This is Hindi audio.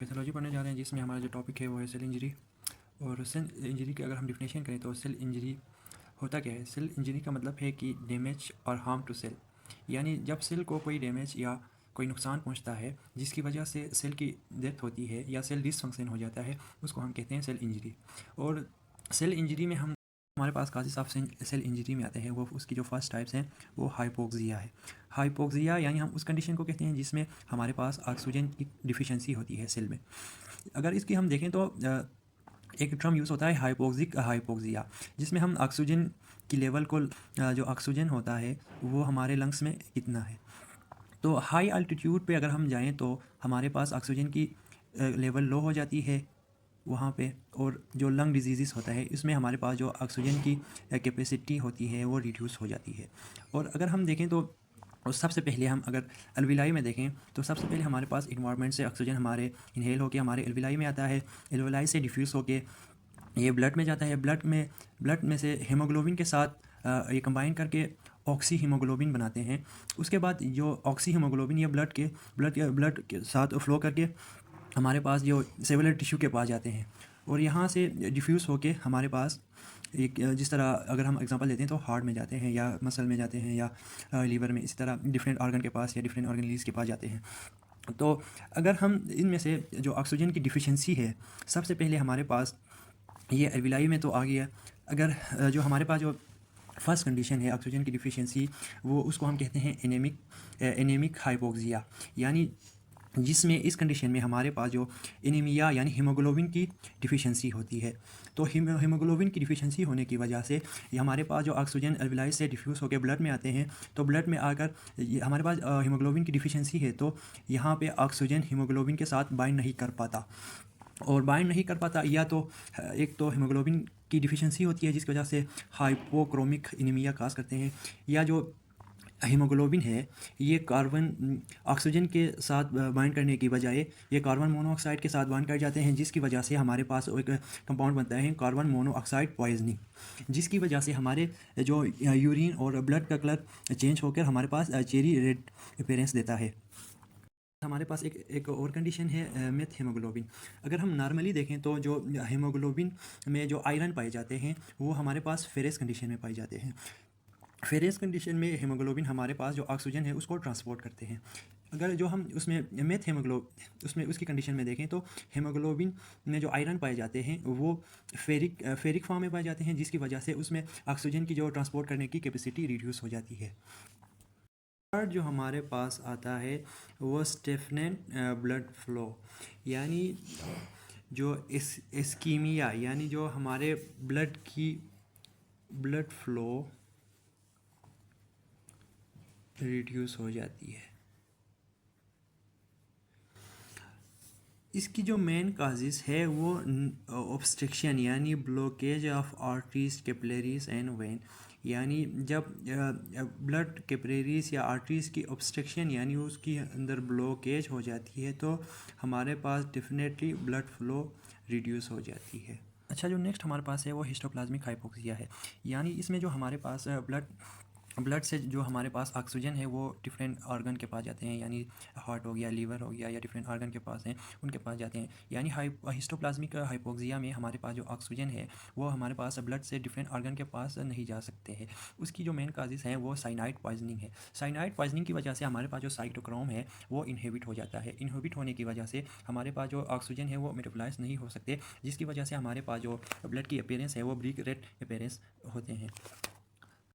पैथोलॉजी पढ़ने जा रहे हैं जिसमें हमारा जो टॉपिक है वो है सेल इंजरी। और सेल इंजरी की अगर हम डिफिनेशन करें तो सेल इंजरी होता क्या है। सेल इंजरी का मतलब है कि डैमेज और हार्म टू सेल, यानी जब सेल को कोई डैमेज या कोई नुकसान पहुंचता है जिसकी वजह से सेल की डेथ होती है या सेल डिसफंक्शन हो जाता है, उसको हम कहते हैं सेल इंजरी। और सेल इंजरी में हमारे पास काफ़ी साफ सेल इंजरी में आते हैं। वो उसकी जो फर्स्ट टाइप्स हैं वो हाइपोक्सिया है। हाइपोक्सिया यानी हम उस कंडीशन को कहते हैं जिसमें हमारे पास ऑक्सीजन की डिफिशिएंसी होती है सेल में। अगर इसकी हम देखें तो एक टर्म यूज़ होता है हाइपोक्सिक हाइपोक्सिया, जिसमें हम ऑक्सीजन की लेवल को जो ऑक्सीजन होता है वो हमारे लंग्स में कितना है। तो हाई अल्टीट्यूड पे अगर हम जाएं तो हमारे पास ऑक्सीजन की लेवल लो हो जाती है वहाँ पे, और जो लंग डिजीज़ होता है इसमें हमारे पास जो ऑक्सीजन की कैपेसिटी होती है वो रिड्यूस हो जाती है। और अगर हम देखें तो और सबसे पहले हम अगर एल्विलाई में देखें तो सबसे पहले हमारे पास इन्वायरमेंट से ऑक्सीजन हमारे इनहेल होकर हमारे एल्विलाई में आता है। एल्विलाई से डिफ्यूज़ होके ये ब्लड में जाता है। ब्लड में से हीमोग्लोबिन के साथ ये कंबाइन करके ऑक्सी हीमोग्लोबिन बनाते हैं। उसके बाद जो ऑक्सी हीमोग्लोबिन ये ब्लड के साथ फ्लो करके हमारे पास जो सेलुलर टिश्यू के पास जाते हैं और यहाँ से डिफ्यूज़ होके हमारे पास एक जिस तरह अगर हम एग्जांपल लेते हैं तो हार्ट में जाते हैं या मसल में जाते हैं या लीवर में, इसी तरह डिफरेंट ऑर्गन के पास या डिफरेंट ऑर्गेनलीज के पास जाते हैं। तो अगर हम इनमें से जो ऑक्सीजन की डिफिशिएंसी है, सबसे पहले हमारे पास ये एल्विलाई में तो आ गया। अगर जो हमारे पास जो फर्स्ट कंडीशन है ऑक्सीजन की डिफिशिएंसी, वो उसको हम कहते हैं एनीमिक हाइपोक्सिया, यानी जिसमें इस कंडीशन में हमारे पास जो एनीमिया यानी हीमोग्लोबिन की डिफिशिएंसी होती है। तो हीमोग्लोबिन की डिफिशिएंसी होने की वजह से ये हमारे पास जो ऑक्सीजन एल्विलाई से डिफ्यूज़ होकर ब्लड में आते हैं, तो ब्लड में आकर हमारे पास हीमोग्लोबिन की डिफिशिएंसी है तो यहाँ पे ऑक्सीजन हीमोग्लोबिन के साथ बाइंड नहीं कर पाता। और बाइंड नहीं कर पाता या तो एक तो हीमोग्लोबिन की डिफिशिएंसी होती है जिसकी वजह से हाइपोक्रोमिक एनीमिया काज करते हैं, या जो हीमोग्लोबिन है ये कार्बन ऑक्सीजन के साथ बाइंड करने की बजाय ये कार्बन मोनोऑक्साइड के साथ बाइंड कर जाते हैं, जिसकी वजह से हमारे पास एक कंपाउंड बनता है कार्बन मोनोऑक्साइड पॉइजनिंग, जिसकी वजह से हमारे जो यूरिन और ब्लड का कलर चेंज होकर हमारे पास चेरी रेड अपीयरेंस देता है। हमारे पास एक और कंडीशन है मेथ हीमोग्लोबिन। अगर हम नॉर्मली देखें तो जो हीमोग्लोबिन में जो आयरन पाए जाते हैं वो हमारे पास फेरस कंडीशन में पाए जाते हैं। फेरस कंडीशन में हीमोग्लोबिन हमारे पास जो ऑक्सीजन है उसको ट्रांसपोर्ट करते हैं। अगर जो हम उसमें मेथ उसमें उसकी कंडीशन में देखें तो हीमोग्लोबिन में जो आयरन पाए जाते हैं वो फेरिक फॉर्म में पाए जाते हैं, जिसकी वजह से उसमें ऑक्सीजन की जो ट्रांसपोर्ट करने की कैपेसिटी रिड्यूस हो जाती है। थर्ड जो हमारे पास आता है वो स्टेफनेंट ब्लड फ्लो, यानी जो इस्कीमिया यानी जो हमारे ब्लड फ्लो रिड्यूस हो जाती है। इसकी जो मेन काजेस है वो ऑब्स्ट्रक्शन यानी blockage of arteries capillaries and when, यानी जब ब्लड कैपिलरीज या आर्टरीज की ऑब्स्ट्रक्शन यानी उसकी अंदर ब्लॉकेज हो जाती है तो हमारे पास डेफिनेटली ब्लड फ्लो रिड्यूस हो जाती है। अच्छा, जो नेक्स्ट हमारे पास है वो हिस्टोप्लाज्मिक हाइपोक्सिया है, यानी इसमें जो हमारे पास ब्लड से जो हमारे पास ऑक्सीजन है वो डिफरेंट ऑर्गन के पास जाते हैं, यानी हार्ट हो गया, लीवर हो गया या डिफरेंट ऑर्गन के पास हैं उनके पास जाते हैं। यानी हिस्टोप्लाज्मिक हाइपोक्सिया में हमारे पास जो ऑक्सीजन है वो हमारे पास ब्लड से डिफरेंट ऑर्गन के पास नहीं जा सकते हैं। उसकी जो मेन काजेस हैं वो साइनाइड पॉइजनिंग है। साइनाइड पॉइजनिंग की वजह से हमारे पास जो साइटोक्रोम है वो इनहिबिट हो जाता है। इनहिबिट होने की वजह से हमारे पास जो ऑक्सीजन है वो मेटाबोलाइज नहीं हो सकते, जिसकी वजह से हमारे पास जो ब्लड की अपीयरेंस है वो ब्लैक रेड अपीयरेंस होते हैं।